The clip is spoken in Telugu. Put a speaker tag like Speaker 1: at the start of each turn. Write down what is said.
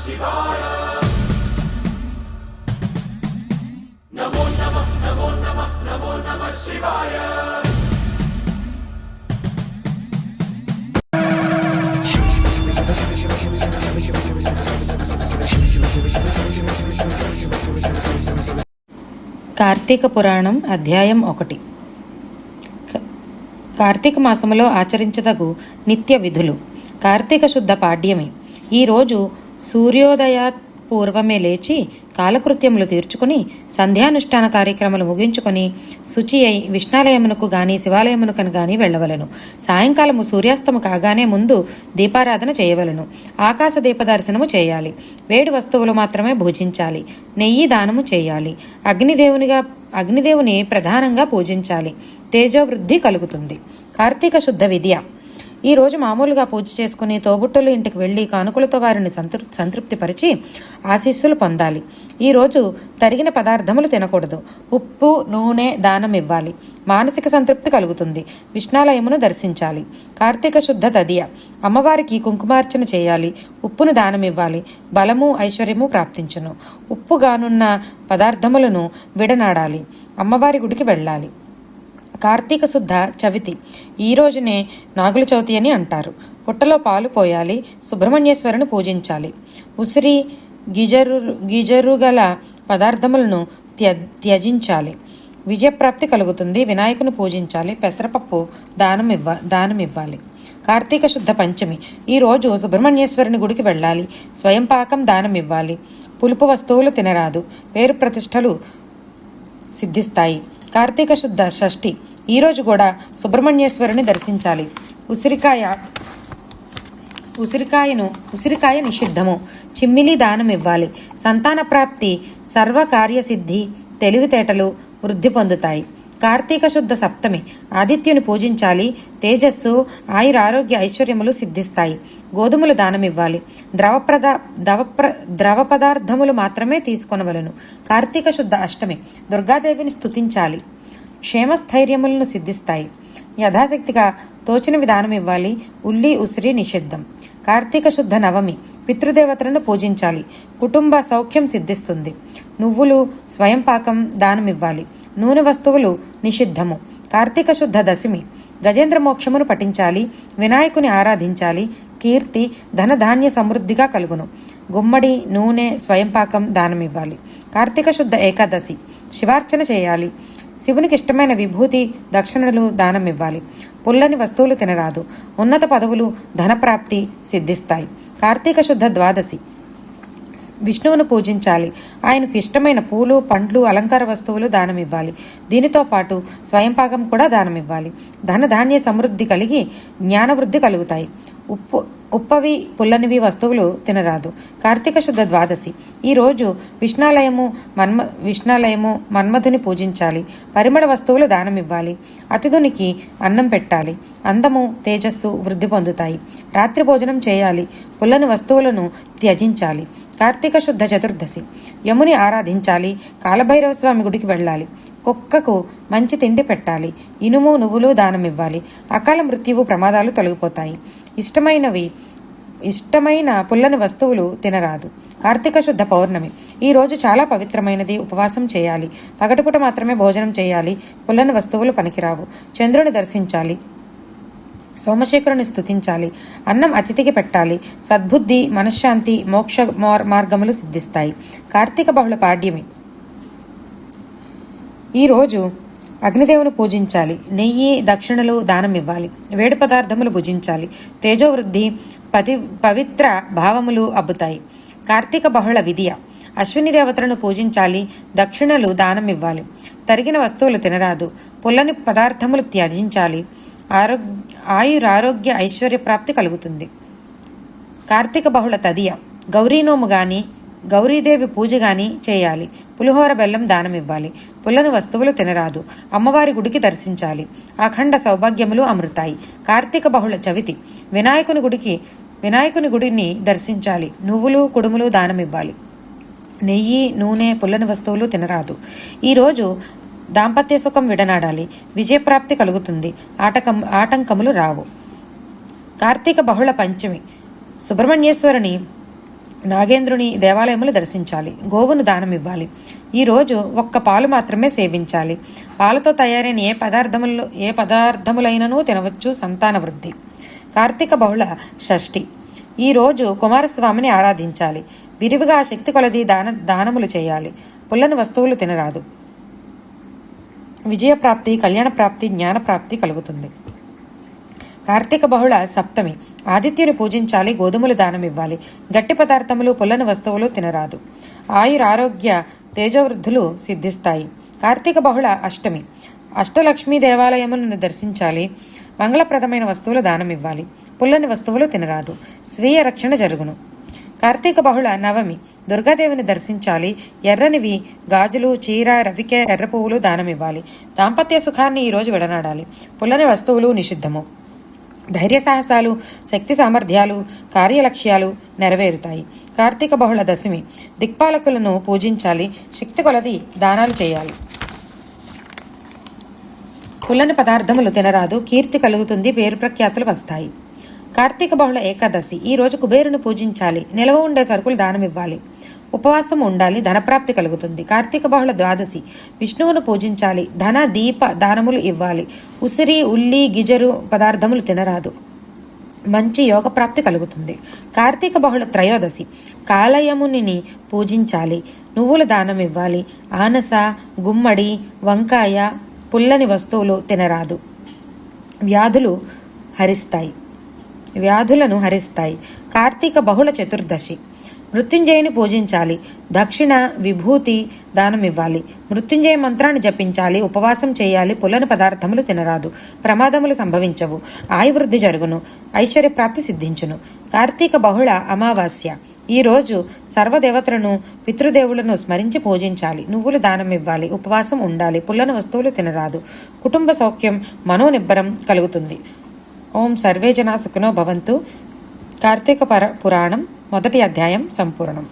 Speaker 1: కార్తీక పురాణం అధ్యాయం 1. కార్తీక మాసములో ఆచరించదగు నిత్య విధులు. కార్తీక శుద్ధ పాడ్యమి. ఈరోజు సూర్యోదయాత్ పూర్వమే లేచి కాలకృత్యములు తీర్చుకుని సంధ్యానుష్ఠాన కార్యక్రమాలు ముగించుకొని శుచి అయి విష్ణాలయమునకు గాని శివాలయమునకు గాని వెళ్ళవలను. సాయంకాలము సూర్యాస్తము కాగానే ముందు దీపారాధన చేయవలను. ఆకాశ దీపదర్శనము చేయాలి. వేడి వస్తువులు మాత్రమే భుజించాలి. నెయ్యి దానము చేయాలి. అగ్నిదేవుని ప్రధానంగా పూజించాలి. తేజోవృద్ధి కలుగుతుంది. కార్తీక శుద్ధ విద్య. ఈ రోజు మామూలుగా పూజ చేసుకుని తోబుట్టుల ఇంటికి వెళ్లి కానుకలతో వారిని సంతృప్తిపరిచి ఆశీస్సులు పొందాలి. ఈరోజు తరిగిన పదార్థములు తినకూడదు. ఉప్పు నూనె దానం ఇవ్వాలి. మానసిక సంతృప్తి కలుగుతుంది. విష్ణాలయమును దర్శించాలి. కార్తీక శుద్ధ తదియ. అమ్మవారికి కుంకుమార్చన చేయాలి. ఉప్పును దానం ఇవ్వాలి. బలము ఐశ్వర్యము ప్రాప్తించును. ఉప్పుగానున్న పదార్థములను విడనాడాలి. అమ్మవారి గుడికి వెళ్ళాలి. కార్తీక శుద్ధ చవితి. ఈ రోజునే నాగుల చవితి అని అంటారు. పుట్టలో పాలు పోయాలి. సుబ్రహ్మణ్యేశ్వరుని పూజించాలి. ఉసిరి గిజరుగల పదార్థములను త్యజించాలి. విజయప్రాప్తి కలుగుతుంది. వినాయకుని పూజించాలి. పెసరపప్పు దానం ఇవ్వాలి. కార్తీక శుద్ధ పంచమి. ఈరోజు సుబ్రహ్మణ్యేశ్వరుని గుడికి వెళ్ళాలి. స్వయం పాకం దానం ఇవ్వాలి. పులుపు వస్తువులు తినరాదు. పేరు ప్రతిష్టలు సిద్ధిస్తాయి. కార్తీక శుద్ధ షష్ఠి. ఈరోజు కూడా సుబ్రహ్మణ్యేశ్వరుని దర్శించాలి. ఉసిరికాయ నిషిద్ధము. చిమ్మిలి దానం ఇవ్వాలి. సంతాన ప్రాప్తి, సర్వకార్యసిద్ధి, తెలివితేటలు వృద్ధి పొందుతాయి. కార్తీక శుద్ధ సప్తమి. ఆదిత్యుని పూజించాలి. తేజస్సు, ఆయురారోగ్య ఐశ్వర్యములు సిద్ధిస్తాయి. గోధుమలు దానమివ్వాలి. ద్రవ పదార్థములు మాత్రమే తీసుకొనవలను. కార్తీక శుద్ధ అష్టమి. దుర్గాదేవిని స్తుతించాలి. క్షేమస్థైర్యములను సిద్ధిస్తాయి. యథాశక్తిగా తోచిన విధానం ఇవ్వాలి. ఉల్లి ఉసిరి నిషిద్ధం. కార్తీక శుద్ధ నవమి. పితృదేవతలను పూజించాలి. కుటుంబ సౌఖ్యం సిద్ధిస్తుంది. నువ్వులు స్వయం పాకం దానమివ్వాలి. నూనె వస్తువులు నిషిద్ధము. కార్తీక శుద్ధ దశమి. గజేంద్ర మోక్షమును పఠించాలి. వినాయకుని ఆరాధించాలి. కీర్తి ధనధాన్య సమృద్ధిగా కలుగును. గుమ్మడి నూనె స్వయం పాకం దానమివ్వాలి. కార్తీక శుద్ధ ఏకాదశి. శివార్చన చేయాలి. శివునికి ఇష్టమైన విభూతి దక్షిణలు దానం ఇవ్వాలి. పుల్లని వస్తువులు తినరాదు. ఉన్నత పదవులు ధనప్రాప్తి సిద్ధిస్తాయి. కార్తీక శుద్ధ ద్వాదశి. విష్ణువును పూజించాలి. ఆయనకు ఇష్టమైన పూలు పండ్లు అలంకార వస్తువులు దానం ఇవ్వాలి. దీనితో పాటు స్వయంపాకం కూడా దానం ఇవ్వాలి. ధనధాన్య సమృద్ధి కలిగి జ్ఞానవృద్ధి కలుగుతాయి. ఉప్పవి పుల్లనివి వస్తువులు తినరాదు. కార్తీక శుద్ధ ద్వాదశి. ఈరోజు విష్ణాలయము మన్మధుని పూజించాలి. పరిమళ వస్తువులు దానం ఇవ్వాలి. అతిథునికి అన్నం పెట్టాలి. అందము తేజస్సు వృద్ధి పొందుతాయి. రాత్రి భోజనం చేయాలి. పుల్లని వస్తువులను త్యజించాలి. కార్తీక శుద్ధ చతుర్దశి. యముని ఆరాధించాలి. కాలభైరవ స్వామి గుడికి వెళ్ళాలి. కుక్కకు మంచి తిండి పెట్టాలి. ఇనుము నువ్వులు దానం ఇవ్వాలి. అకాల మృత్యువు ప్రమాదాలు తొలగిపోతాయి. ఇష్టమైన పుల్లని వస్తువులు తినరాదు. కార్తీక శుద్ధ పౌర్ణమి. ఈ రోజు చాలా పవిత్రమైనది. ఉపవాసం చేయాలి. పగటిపూట మాత్రమే భోజనం చేయాలి. పుల్లని వస్తువులు పనికిరావు. చంద్రుని దర్శించాలి. సోమశేఖరుని స్తుతించాలి. అన్నం అతిథికి పెట్టాలి. సద్బుద్ధి మనశ్శాంతి మోక్ష మార్గములు సిద్ధిస్తాయి. కార్తీక బహుళ పాడ్యమి. ఈరోజు అగ్నిదేవుని పూజించాలి. నెయ్యి దక్షిణలు దానం ఇవ్వాలి. వేడి పదార్థములు భుజించాలి. తేజోవృద్ధి పవిత్ర భావములు అబ్బుతాయి. కార్తీక బహుళ విద్య. అశ్విని దేవతలను పూజించాలి. దక్షిణలు దానం ఇవ్వాలి. తరిగిన వస్తువులు తినరాదు. పుల్లని పదార్థములు త్యజించాలి. ఆయురారోగ్య ఐశ్వర్య ప్రాప్తి కలుగుతుంది. కార్తీక బహుళ తదియ. గౌరీనోము గాని గౌరీదేవి పూజ గాని చేయాలి. పులిహోర బెల్లం దానం ఇవ్వాలి. పుల్లని వస్తువులు తినరాదు. అమ్మవారి గుడికి దర్శించాలి. అఖండ సౌభాగ్యములు అమృతాయి. కార్తీక బహుళ చవితి. వినాయకుని గుడిని దర్శించాలి. నువ్వులు కుడుములు దానం ఇవ్వాలి. నెయ్యి నూనె పుల్లని వస్తువులు తినరాదు. ఈరోజు దాంపత్య సుఖం విడనాడాలి. విజయప్రాప్తి కలుగుతుంది. ఆటంకములు రావు. కార్తీక బహుళ పంచమి. సుబ్రహ్మణ్యేశ్వరుని నాగేంద్రుని దేవాలయములు దర్శించాలి. గోవును దానం ఇవ్వాలి. ఈరోజు ఒక్క పాలు మాత్రమే సేవించాలి. పాలతో తయారైన ఏ పదార్థములైనను తినవచ్చు. సంతాన వృద్ధి. కార్తీక బహుళ షష్ఠి. ఈరోజు కుమారస్వామిని ఆరాధించాలి. విరివిగా శక్తి కొలది దానములు చేయాలి. పుల్లని వస్తువులు తినరాదు. విజయప్రాప్తి, కళ్యాణప్రాప్తి, జ్ఞానప్రాప్తి కలుగుతుంది. కార్తీక బహుళ సప్తమి. ఆదిత్యుని పూజించాలి. గోధుమలు దానం ఇవ్వాలి. గట్టి పదార్థములు, పుల్లని వస్తువులు తినరాదు. ఆయురారోగ్య తేజవృద్ధులు సిద్ధిస్తాయి. కార్తీక బహుళ అష్టమి. అష్టలక్ష్మీ దేవాలయములను దర్శించాలి. మంగళప్రదమైన వస్తువులు దానం ఇవ్వాలి. పుల్లని వస్తువులు తినరాదు. స్వీయ రక్షణ జరుగును. కార్తీక బహుళ నవమి. దుర్గాదేవిని దర్శించాలి. ఎర్రనివి గాజులు, చీర, రవికె, ఎర్ర పువ్వులు దానం ఇవ్వాలి. దాంపత్య సుఖాన్ని ఈరోజు విడనాడాలి. పుల్లని వస్తువులు నిషిద్ధము. ధైర్య సాహసాలు, శక్తి సామర్థ్యాలు, కార్యలక్ష్యాలు నెరవేరుతాయి. కార్తీక బహుళ దశమి. దిక్పాలకులను పూజించాలి. శక్తి కొలది దానాలు చేయాలి. పుల్లని పదార్థములు తినరాదు. కీర్తి కలుగుతుంది. పేరు ప్రఖ్యాతులు వస్తాయి. కార్తీక బహుళ ఏకాదశి. ఈ రోజు కుబేరును పూజించాలి. నిలవ ఉండే సరుకులు దానం ఇవ్వాలి. ఉపవాసం ఉండాలి. ధనప్రాప్తి కలుగుతుంది. కార్తీక బహుళ ద్వాదశి. విష్ణువును పూజించాలి. ధన దీప దానములు ఇవ్వాలి. ఉసిరి, ఉల్లి, గిజరు పదార్థములు తినరాదు. మంచి యోగ ప్రాప్తి కలుగుతుంది. కార్తీక బహుళ త్రయోదశి. కాలయముని పూజించాలి. నువ్వుల దానం ఇవ్వాలి. ఆనస, గుమ్మడి, వంకాయ, పుల్లని వస్తువులు తినరాదు. వ్యాధులను హరిస్తాయి. కార్తీక బహుళ చతుర్దశి. మృత్యుంజయుని పూజించాలి. దక్షిణ, విభూతి దానం ఇవ్వాలి. మృత్యుంజయ మంత్రాన్ని జపించాలి. ఉపవాసం చేయాలి. పుల్లని పదార్థములు తినరాదు. ప్రమాదములు సంభవించవు. ఆయువృద్ధి జరుగును. ఐశ్వర్యప్రాప్తి సిద్ధించును. కార్తీక బహుళ అమావాస్య. ఈ రోజు సర్వదేవతలను, పితృదేవులను స్మరించి పూజించాలి. నువ్వులు దానం ఇవ్వాలి. ఉపవాసం ఉండాలి. పుల్లని వస్తువులు తినరాదు. కుటుంబ సౌఖ్యం, మనోనిబ్బరం కలుగుతుంది. ఓం సర్వే జనా సుఖినో భవంతు. కార్తీక పురాణం మొదటి అధ్యాయం సంపూర్ణం.